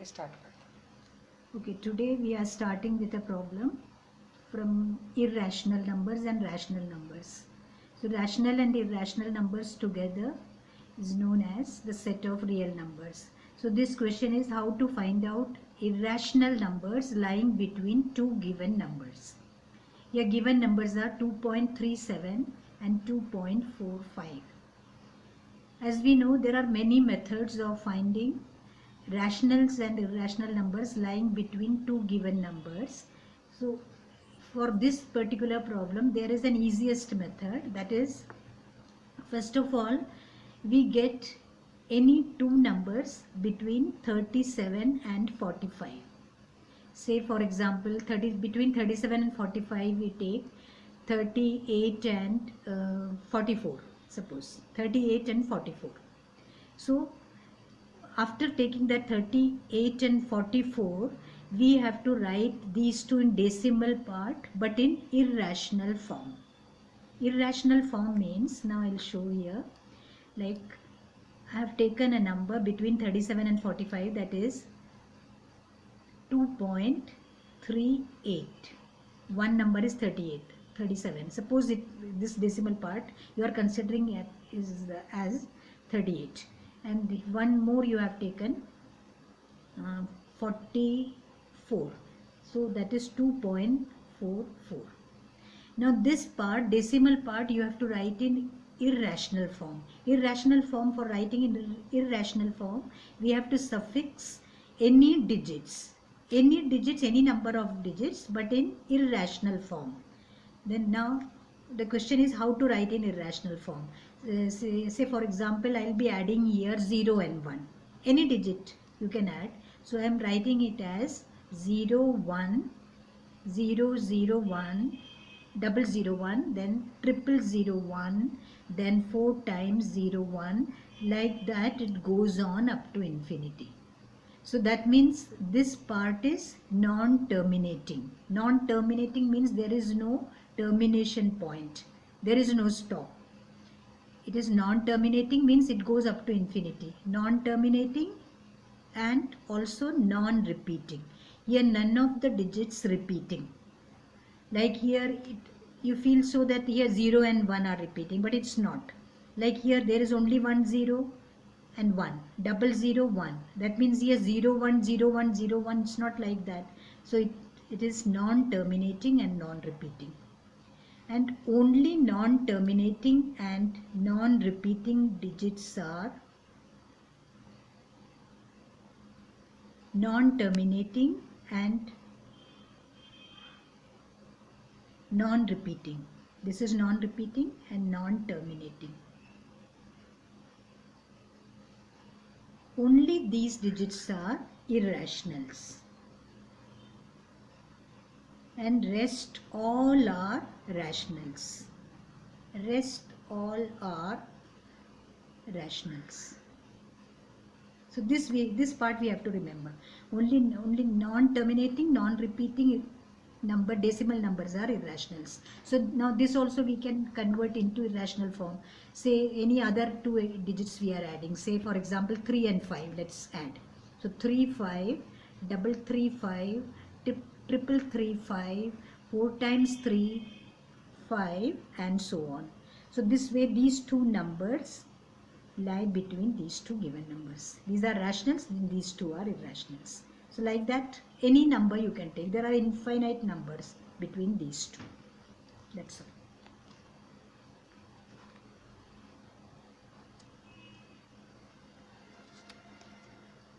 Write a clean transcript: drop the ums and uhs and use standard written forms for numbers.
start करते Okay, today we are starting with a problem from irrational numbers and rational numbers. So rational and irrational numbers together is known as the set of real numbers. So this question is how to find out irrational numbers lying between two given numbers. Here given numbers are 2.37 and 2.45. As we know, there are many methods of finding rationals and irrational numbers lying between two given numbers. So for this particular problem, there is an easiest method, that is, first of all, we get any two numbers between 37 and 45. Say for example, between 37 and 45 we take 38 and 44, suppose 38 and 44. So after taking that 38 and 44, we have to write these two in decimal part but in irrational form. Irrational form means, now I'll show here, like I have taken a number between 37 and 45, that is 2.38. One number is 38, 37. Suppose this decimal part you are considering it as 38, and one more you have taken 44, so that is 2.44. Now this part, decimal part, you have to write in irrational form. Irrational form, for writing in irrational form, we have to suffix any digits, any number of digits, but in irrational form. Then now the question is how to write in irrational form. Say for example, I will be adding here 0 and 1. Any digit you can add. So I am writing it as 0, 1, 0, 0, 1, 001, then 0001, then 4 times 01. Like that it goes on up to infinity. So that means this part is non-terminating. Non-terminating means there is no termination point. There is no stop. It is non-terminating means it goes up to infinity. Non-terminating and also non-repeating. Here none of the digits repeating. Like here you feel so that here 0 and 1 are repeating, but it's not. Like here there is only 1 0 and 1, 001. That means here 0 1 0 1 0 1. It's not like that. So it is non-terminating and non-repeating. And only non-terminating and non-repeating digits are non-terminating and non-repeating. This is non-repeating and non-terminating. Only these digits are irrationals, and rest all are rationals. Rest all are rationals. So this part we have to remember. Only non-terminating, non-repeating number, decimal numbers are irrationals. So now this also we can convert into irrational form. Say any other two digits we are adding. Say for example 3 and 5. Let's add. So 3 5, 335, 335, 4 times 3 5, and so on. So this way these two numbers lie between these two given numbers. These are rationals, and these two are irrationals. So like that, any number you can take. There are infinite numbers between these two. That's all.